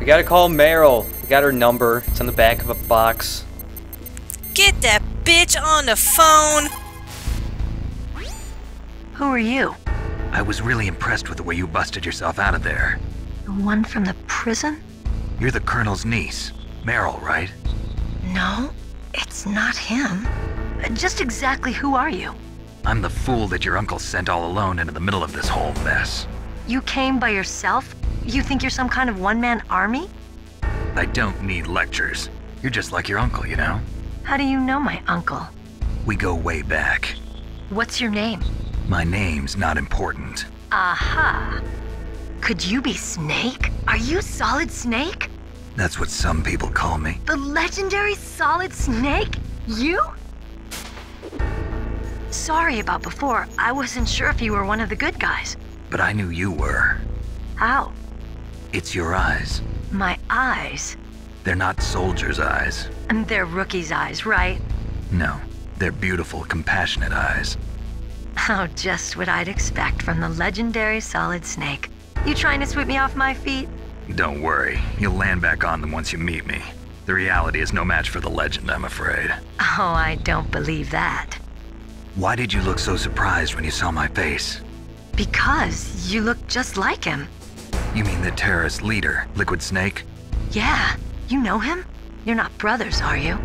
We gotta call Meryl. We got her number. It's on the back of a box. Get that bitch on the phone! Who are you? I was really impressed with the way you busted yourself out of there. The one from the prison? You're the Colonel's niece, Meryl, right? No, it's not him. Just exactly who are you? I'm the fool that your uncle sent all alone into the middle of this whole mess. You came by yourself? You think you're some kind of one-man army? I don't need lectures. You're just like your uncle, you know? How do you know my uncle? We go way back. What's your name? My name's not important. Aha. Could you be Snake? Are you Solid Snake? That's what some people call me. The legendary Solid Snake? You? Sorry about before. I wasn't sure if you were one of the good guys. But I knew you were. How? It's your eyes. My eyes? They're not soldiers' eyes. And they're rookies' eyes, right? No, they're beautiful, compassionate eyes. Oh, just what I'd expect from the legendary Solid Snake. You trying to sweep me off my feet? Don't worry, you'll land back on them once you meet me. The reality is no match for the legend, I'm afraid. Oh, I don't believe that. Why did you look so surprised when you saw my face? Because you look just like him. You mean the terrorist leader, Liquid Snake? Yeah, you know him? You're not brothers, are you?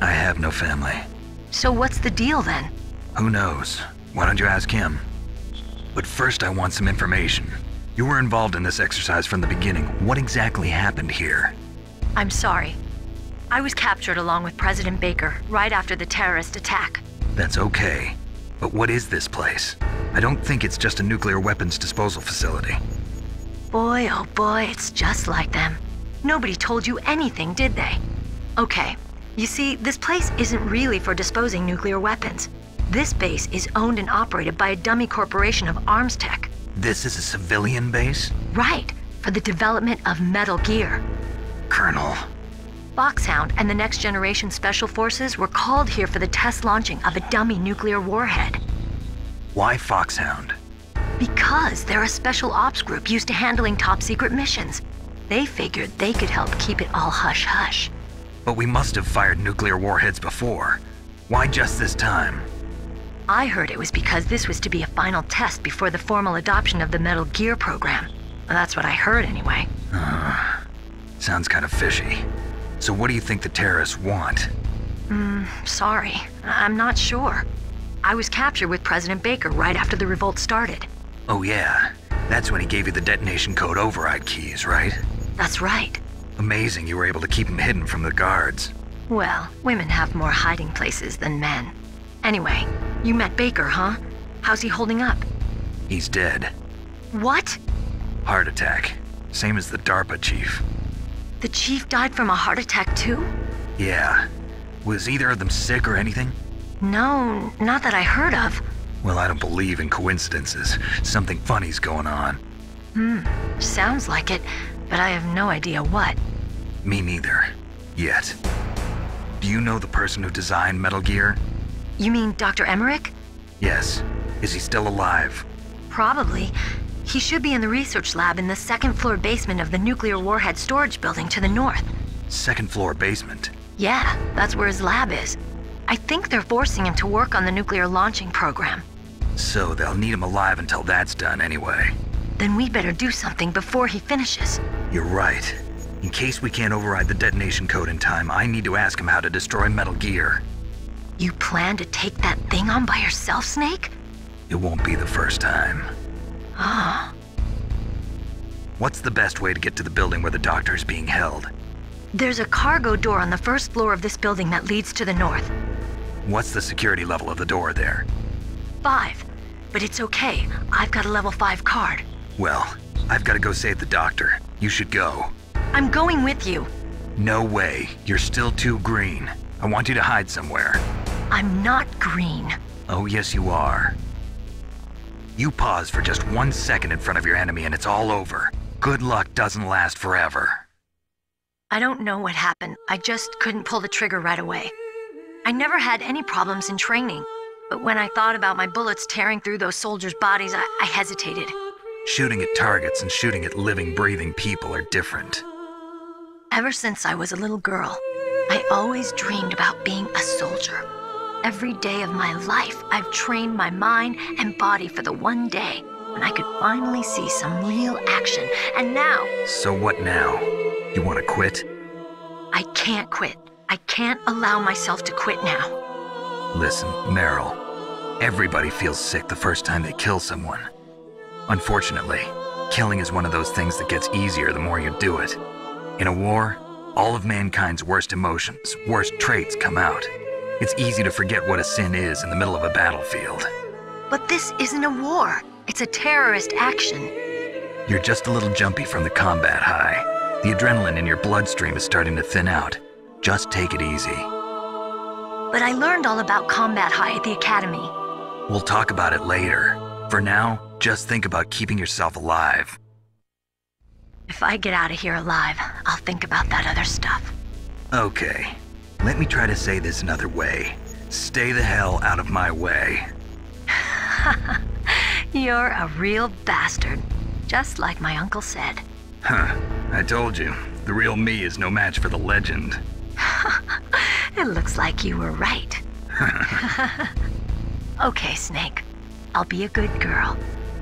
I have no family. So what's the deal then? Who knows? Why don't you ask him? But first I want some information. You were involved in this exercise from the beginning. What exactly happened here? I'm sorry. I was captured along with President Baker right after the terrorist attack. That's okay. But what is this place? I don't think it's just a nuclear weapons disposal facility. Boy, oh boy, it's just like them. Nobody told you anything, did they? Okay, you see, this place isn't really for disposing nuclear weapons. This base is owned and operated by a dummy corporation of arms tech. This is a civilian base? Right, for the development of Metal Gear. Colonel. Foxhound and the Next Generation Special Forces were called here for the test launching of a dummy nuclear warhead. Why Foxhound? Because they're a special ops group used to handling top-secret missions. They figured they could help keep it all hush-hush. But we must have fired nuclear warheads before. Why just this time? I heard it was because this was to be a final test before the formal adoption of the Metal Gear program. That's what I heard anyway. Sounds kind of fishy. So what do you think the terrorists want? Sorry. I'm not sure. I was captured with President Baker right after the revolt started. Oh yeah, that's when he gave you the detonation code override keys, right? That's right. Amazing you were able to keep him hidden from the guards. Well, women have more hiding places than men. Anyway, you met Baker, huh? How's he holding up? He's dead. What? Heart attack. Same as the DARPA chief. The chief died from a heart attack too? Yeah. Was either of them sick or anything? No, not that I heard of. Well, I don't believe in coincidences. Something funny's going on. Sounds like it, but I have no idea what. Me neither. Yet. Do you know the person who designed Metal Gear? You mean Dr. Emmerich? Yes. Is he still alive? Probably. He should be in the research lab in the second-floor basement of the nuclear warhead storage building to the north. Second floor basement? Yeah, that's where his lab is. I think they're forcing him to work on the nuclear launching program. So they'll need him alive until that's done anyway. Then we better do something before he finishes. You're right. In case we can't override the detonation code in time, I need to ask him how to destroy Metal Gear. You plan to take that thing on by yourself, Snake? It won't be the first time. Ah. What's the best way to get to the building where the doctor's being held? There's a cargo door on the first floor of this building that leads to the north. What's the security level of the door there? 5. But it's okay. I've got a level 5 card. Well, I've got to go save the doctor. You should go. I'm going with you. No way. You're still too green. I want you to hide somewhere. I'm not green. Oh, yes you are. You pause for just 1 second in front of your enemy and it's all over. Good luck doesn't last forever. I don't know what happened. I just couldn't pull the trigger right away. I never had any problems in training, but when I thought about my bullets tearing through those soldiers' bodies, I hesitated. Shooting at targets and shooting at living, breathing people are different. Ever since I was a little girl, I always dreamed about being a soldier. Every day of my life, I've trained my mind and body for the one day when I could finally see some real action. And now... So what now? You want to quit? I can't quit. I can't allow myself to quit now. Listen, Meryl. Everybody feels sick the first time they kill someone. Unfortunately, killing is one of those things that gets easier the more you do it. In a war, all of mankind's worst emotions, worst traits come out. It's easy to forget what a sin is in the middle of a battlefield. But this isn't a war. It's a terrorist action. You're just a little jumpy from the combat high. The adrenaline in your bloodstream is starting to thin out. Just take it easy. But I learned all about combat high at the academy. We'll talk about it later. For now, just think about keeping yourself alive. If I get out of here alive, I'll think about that other stuff. Okay. Let me try to say this another way. Stay the hell out of my way. You're a real bastard, just like my uncle said. Huh. I told you, the real me is no match for the legend. It looks like you were right. Okay, Snake. I'll be a good girl.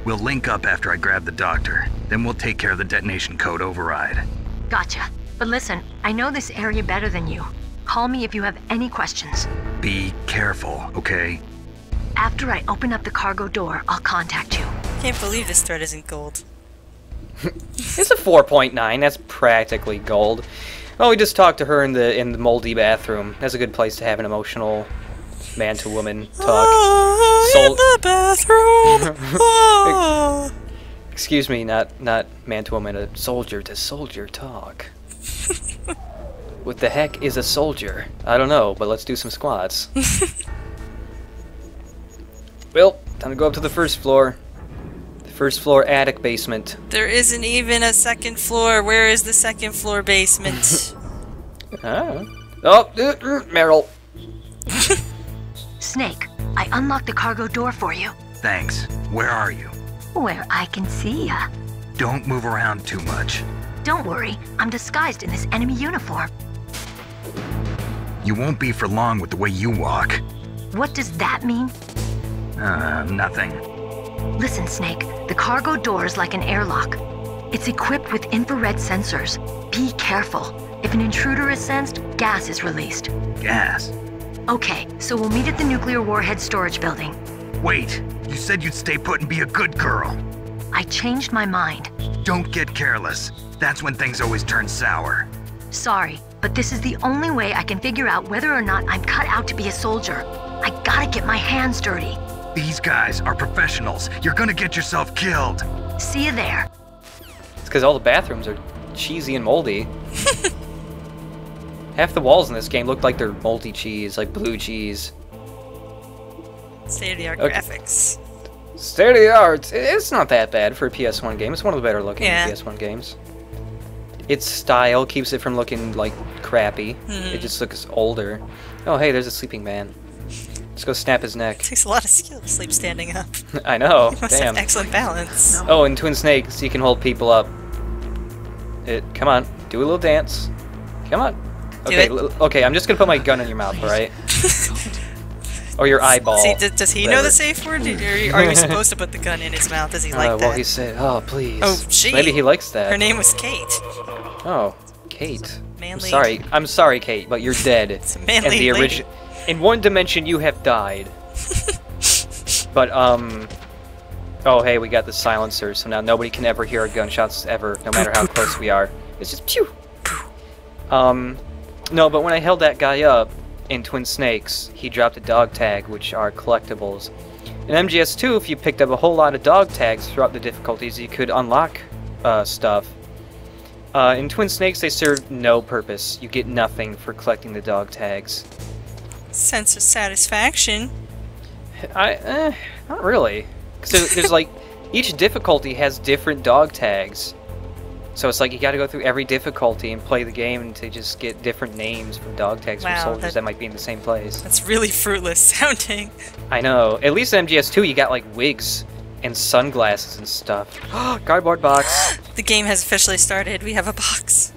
We'll link up after I grab the doctor. Then we'll take care of the detonation code override. Gotcha. But listen, I know this area better than you. Call me if you have any questions. Be careful, okay? After I open up the cargo door, I'll contact you. Can't believe this thread isn't gold. It's a 4.9. That's practically gold. Oh, we just talked to her in the moldy bathroom. That's a good place to have an emotional man-to-woman talk. In the bathroom. Oh. Excuse me, not man-to-woman, a soldier-to-soldier talk. What the heck is a soldier? I don't know, but let's do some squats. Well, time to go up to the first floor. The first floor attic basement. There isn't even a second floor. Where is the second floor basement? Oh, Meryl. Snake, I unlocked the cargo door for you. Thanks. Where are you? Where I can see ya. Don't move around too much. Don't worry, I'm disguised in this enemy uniform. You won't be for long with the way you walk. What does that mean? Nothing. Listen, Snake, the cargo door is like an airlock. It's equipped with infrared sensors. Be careful. If an intruder is sensed, gas is released. Gas? Okay, so we'll meet at the nuclear warhead storage building. Wait, you said you'd stay put and be a good girl. I changed my mind. Don't get careless. That's when things always turn sour. Sorry, but this is the only way I can figure out whether or not I'm cut out to be a soldier. I gotta get my hands dirty. These guys are professionals. You're gonna get yourself killed. See you there. It's because all the bathrooms are cheesy and moldy. Half the walls in this game look like they're moldy cheese, like blue cheese. State-of-the-art Okay. graphics. State of the art. It's not that bad for a PS1 game. It's one of the better looking Yeah. PS1 games. Its style keeps it from looking like crappy. It just looks older. Oh, hey, there's a sleeping man. Let's go snap his neck. Takes a lot of skill to sleep standing up. I know. You must Damn. have excellent balance. Oh, and Twin Snakes, you can hold people up. Come on, do a little dance. Come on. Okay, it. Okay, I'm just gonna put my gun in your mouth, alright? Or your eyeball. See, does he know whatever. the safe word? Or are you supposed to put the gun in his mouth? Does he like that? Well, he said, oh, please. Oh, she. Maybe he likes that. Her name was Kate. Oh, Kate. Manly. I'm sorry, Kate, but you're dead. It's a manly the lady. In one dimension, you have died. But, oh, hey, we got the silencer, so now nobody can ever hear our gunshots ever, no matter how close we are. It's just pew! No, but when I held that guy up in Twin Snakes, he dropped a dog tag, which are collectibles. In MGS2, if you picked up a whole lot of dog tags throughout the difficulties, you could unlock stuff. In Twin Snakes, they serve no purpose. You get nothing for collecting the dog tags. Sense of satisfaction. Not really. Because there's like, each difficulty has different dog tags. So it's like you gotta go through every difficulty and play the game to just get different names from dog tags from Wow, soldiers that might be in the same place. That's really fruitless sounding. I know. At least in MGS2 you got like wigs and sunglasses and stuff. Cardboard box. The game has officially started. We have a box.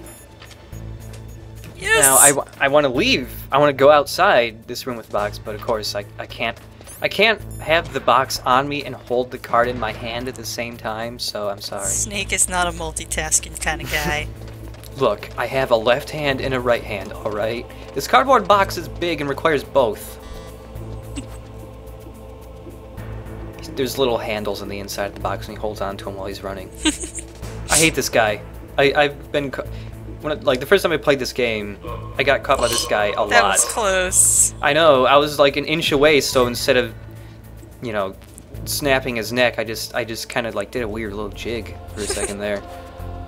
Yes! Now I want to leave. I want to go outside this room with the box, but of course I can't. I can't have the box on me and hold the card in my hand at the same time, so I'm sorry. Snake is not a multitasking kind of guy. Look, I have a left hand and a right hand, alright? This cardboard box is big and requires both. There's little handles on the inside of the box and he holds on to them while he's running. I hate this guy. I've been... Like, the first time I played this game, I got caught by this guy a lot. That was close. I know, I was like an inch away, so instead of, you know, snapping his neck, I just kind of like did a weird little jig for a second there.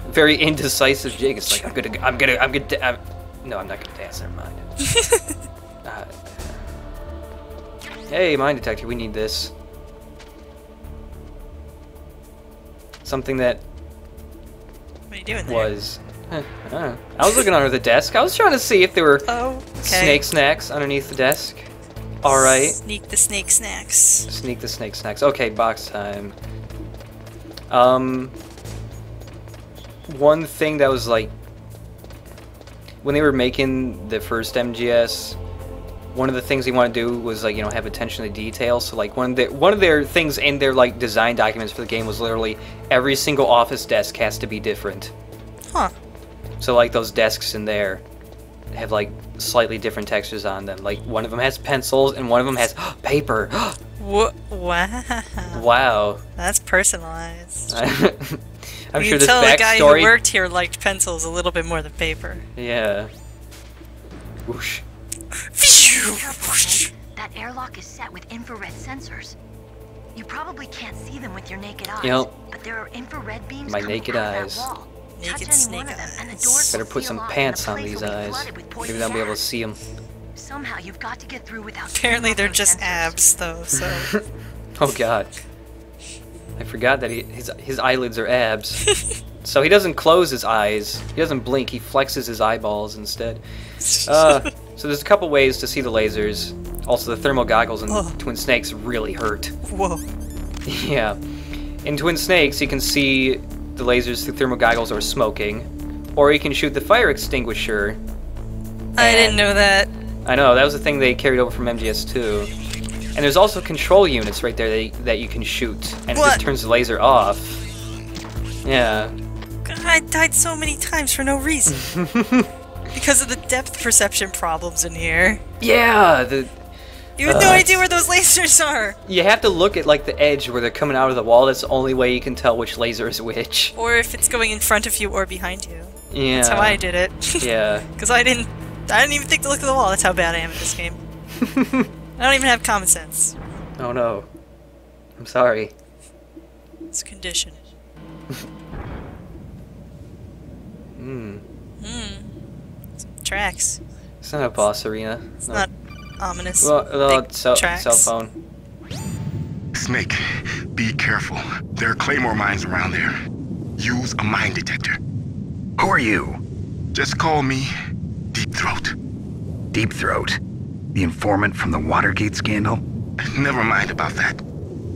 Very indecisive jig. It's like, no, I'm not gonna dance, never mind. Hey, mine detector, we need this. Something that What are you doing there? was... I was looking under the desk. I was trying to see if there were snake snacks underneath the desk. Alright. Sneak the snake snacks. Sneak the snake snacks. Okay, box time. One thing that was like... When they were making the first MGS, one of the things they want to do was, like, you know, have attention to detail. So, like, one of their things in their, like, design documents for the game was literally every single office desk has to be different. Huh. So, like, those desks in there have, like, slightly different textures on them. Like, one of them has pencils and one of them has paper. Wow. Wow. That's personalized. I'm you sure can this tell the guy who backstory... worked here liked pencils a little bit more than paper. Yeah. Whoosh. That airlock is set with infrared sensors. You probably can't see them with your naked eyes, Yep. but there are infrared beams My coming naked out of eyes. that wall. Naked Touch any snake one of them, and the eyes. doors Better will put seal some off, and pants the on place these will be eyes. flooded with Maybe poison they'll be able to gas. see them. Somehow you've got to get through without. Apparently they're turning off just those sensors. abs, though, so... Oh god. I forgot that his eyelids are abs. So he doesn't close his eyes. He doesn't blink. He flexes his eyeballs instead. So there's a couple ways to see the lasers. Also, the thermal goggles in Twin Snakes really hurt. Whoa. Yeah. In Twin Snakes, you can see the lasers through thermal goggles or smoking. Or you can shoot the fire extinguisher. I didn't know that. I know, that was the thing they carried over from MGS2. And there's also control units right there that you can shoot. And it What? just turns the laser off. Yeah. God, I died so many times for no reason. Because of the depth perception problems in here. Yeah, You have no idea where those lasers are! you have to look at like the edge where they're coming out of the wall. That's the only way you can tell which laser is which. Or if it's going in front of you or behind you. Yeah. That's how I did it. Yeah. Because I didn't even think to look at the wall. That's how bad I am at this game. I don't even have common sense. Oh no. I'm sorry. It's a condition. Tracks. It's not a boss arena. It's not ominous. Well, Big cell tracks. phone. Snake, be careful. There are claymore mines around there. Use a mine detector. Who are you? Just call me Deep Throat. Deep Throat? The informant from the Watergate scandal? Never mind about that.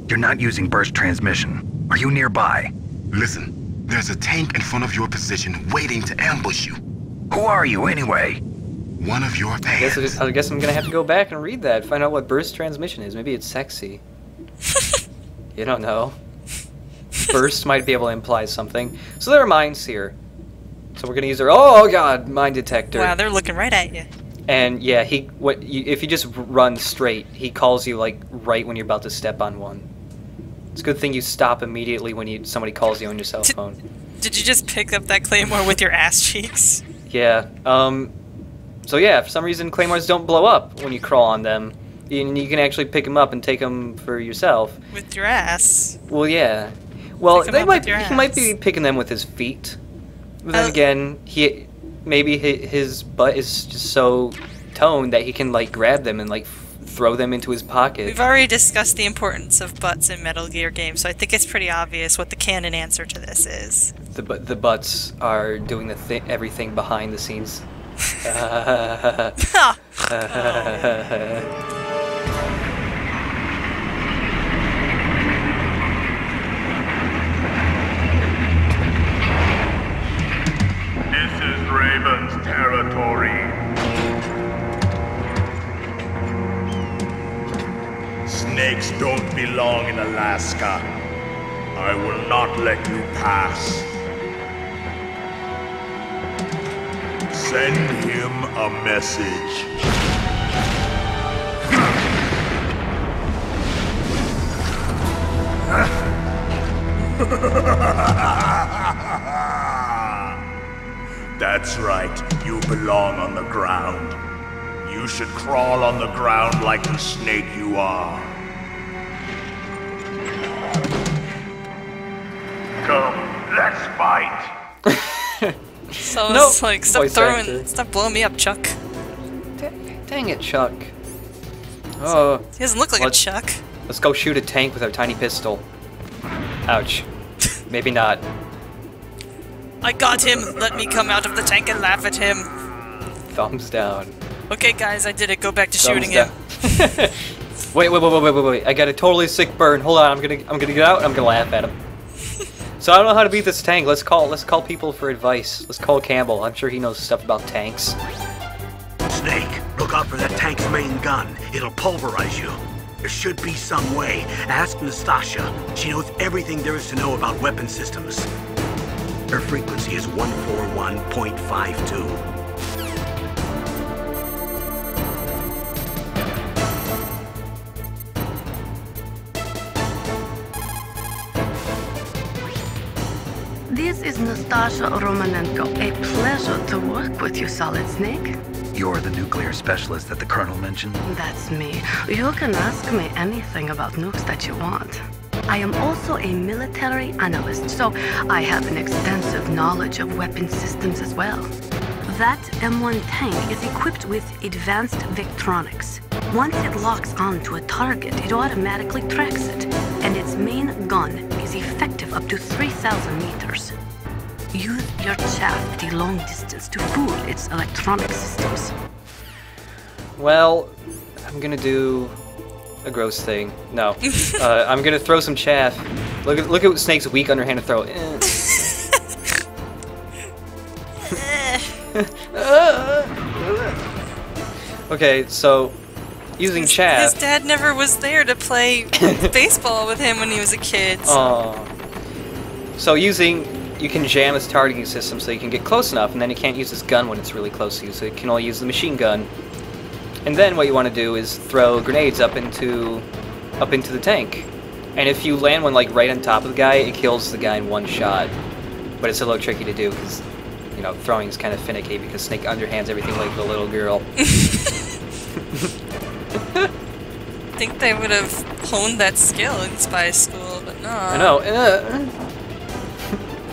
You're not using burst transmission. Are you nearby? Listen, there's a tank in front of your position waiting to ambush you. Who are you anyway? One of your fans. I guess I'm gonna have to go back and read that, find out what burst transmission is. Maybe it's sexy. You don't know. Burst might be able to imply something. So there are mines here. So we're gonna use our oh god mine detector. Wow, they're looking right at you. And yeah, if you just run straight, he calls you like right when you're about to step on one. It's a good thing you stop immediately when somebody calls you on your cell phone. Did you just pick up that claymore with your ass cheeks? Yeah. So yeah, for some reason claymores don't blow up when you crawl on them. And you can actually pick them up and take them for yourself. With your ass. Well, yeah. Well, Pick 'em up with your he might be ass. picking them with his feet. But then again, maybe his butt is just so toned that he can like grab them and like throw them into his pocket. We've already discussed the importance of butts in Metal Gear games, so I think it's pretty obvious what the canon answer to this is. The butts are doing everything behind the scenes. Ha! This is Draven's territory. Snakes don't belong in Alaska. I will not let you pass. Send him a message. That's right, you belong on the ground. You should crawl on the ground like the snake you are. Come, let's fight. So No. it's like, Voice actor. stop blowing me up, Chuck. Dang it, Chuck. Oh, He doesn't look like a Let's- Chuck. let's go shoot a tank with our tiny pistol. Ouch. Maybe not. I got him! Let me come out of the tank and laugh at him. Thumbs down. Okay, guys, I did it. Go back to Thumbs shooting him. down. Wait. I got a totally sick burn. Hold on, I'm gonna get out and I'm gonna laugh at him. So I don't know how to beat this tank. Let's call people for advice. Let's call Campbell. I'm sure he knows stuff about tanks. Snake, look out for that tank's main gun. It'll pulverize you. There should be some way. Ask Nastasha. She knows everything there is to know about weapon systems. Her frequency is 141.52. This is Nastasha Romanenko. A pleasure to work with you, Solid Snake. You're the nuclear specialist that the Colonel mentioned? That's me. You can ask me anything about nukes that you want. I am also a military analyst, so I have an extensive knowledge of weapon systems as well. That M1 tank is equipped with advanced Victronics. Once it locks onto a target, it automatically tracks it, and its main gun is effective up to 3,000 meters. Use your chaff at a long distance to fool its electronic systems. Well, I'm gonna do a gross thing. No. I'm gonna throw some chaff. Look at Snake's weak underhanded throw. Okay, so using chaff. His dad never was there to play baseball with him when he was a kid. So you can jam his targeting system so you can get close enough, and then you can't use his gun when it's really close to you, so you can only use the machine gun. And then what you want to do is throw grenades up into the tank. And if you land one like right on top of the guy, it kills the guy in one shot. But it's a little tricky to do because, you know, throwing is kind of finicky because Snake underhands everything like the little girl. I think they would have honed that skill in spy school, but no. I know.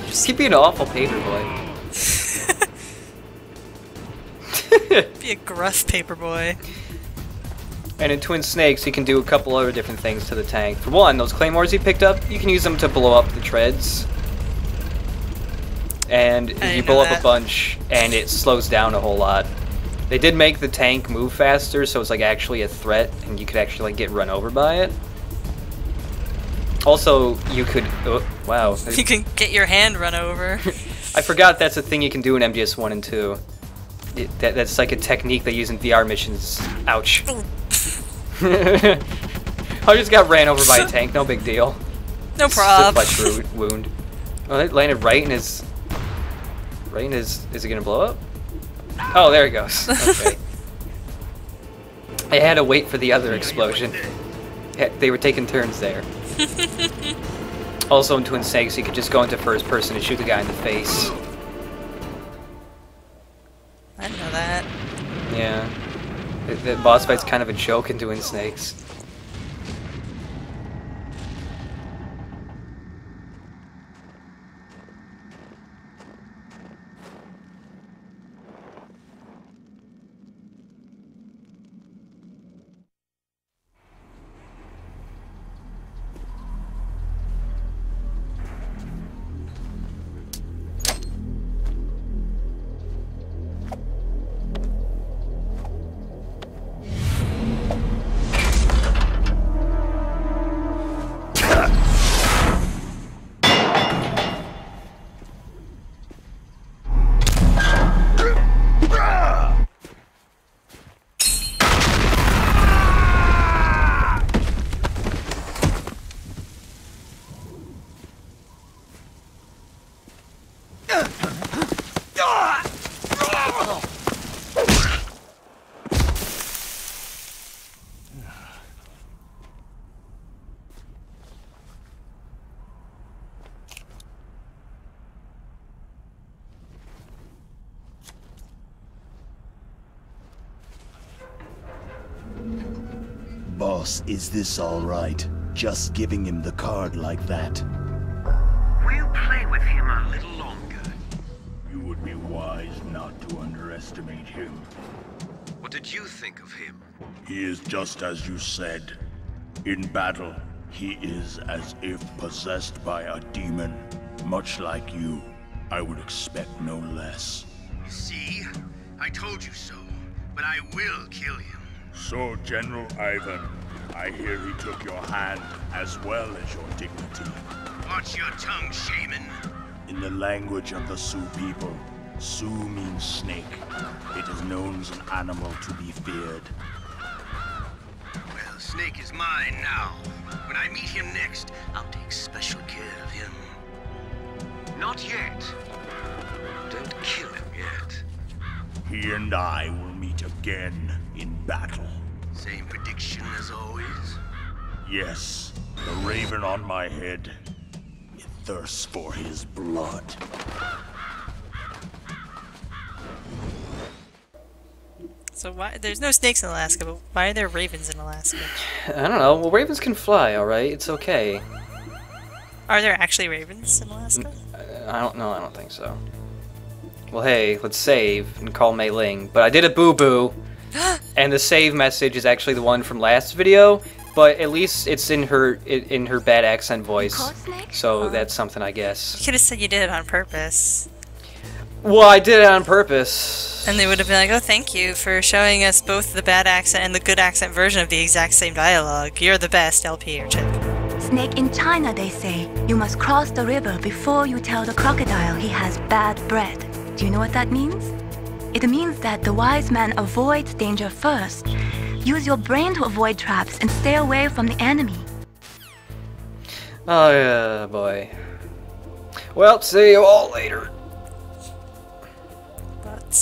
Just keep being an awful paperboy. Be a gruff paperboy. And in Twin Snakes, you can do a couple other different things to the tank. For one, those claymores you picked up, you can use them to blow up the treads. And you blow up a bunch, and it slows down a whole lot. They did make the tank move faster, so it's like actually a threat, and you could actually like get run over by it. Also, you could... Oh, wow. You can get your hand run over. I forgot that's a thing you can do in MGS1 and 2. That's like a technique they use in VR missions. Ouch. I just got ran over by a tank, no big deal. No problem. It's a flesh wound. Oh, it landed right in his... Right in his... Is it gonna blow up? Oh, there it goes. Okay. I had to wait for the other explosion. They were taking turns there. Also in Twin Snakes, you could just go into first person and shoot the guy in the face. I didn't know that. Yeah. The boss fight's kind of a joke in Twin Snakes. Boss, is this alright? Just giving him the card like that? We'll play with him a little longer. You would be wise not to underestimate him. What did you think of him? He is just as you said. In battle, he is as if possessed by a demon. Much like you, I would expect no less. See? I told you so. But I will kill him. So, General Ivan, I hear he took your hand as well as your dignity. Watch your tongue, shaman. In the language of the Sioux people, Sioux means snake. It is known as an animal to be feared. Well, Snake is mine now. When I meet him next, I'll take special care of him. Not yet. Don't kill him yet. He and I will meet again in battle. Same prediction as always? Yes, the raven on my head. It thirsts for his blood. So why there's no snakes in Alaska, but why are there ravens in Alaska? I don't know. Well, ravens can fly, alright? It's okay. Are there actually ravens in Alaska? I don't know. I don't think so. Well, hey, let's save and call Mei Ling. But I did a boo-boo, and the save message is actually the one from last video. But at least it's in her bad accent voice, so that's something, I guess. You could have said you did it on purpose. Well, I did it on purpose. And they would have been like, oh, thank you for showing us both the bad accent and the good accent version of the exact same dialogue. You're the best, LP or Chip. Snake, in China they say, you must cross the river before you tell the crocodile he has bad bread. Do you know what that means? It means that the wise man avoids danger first. Use your brain to avoid traps and stay away from the enemy. Oh, yeah, boy. Well, see you all later. But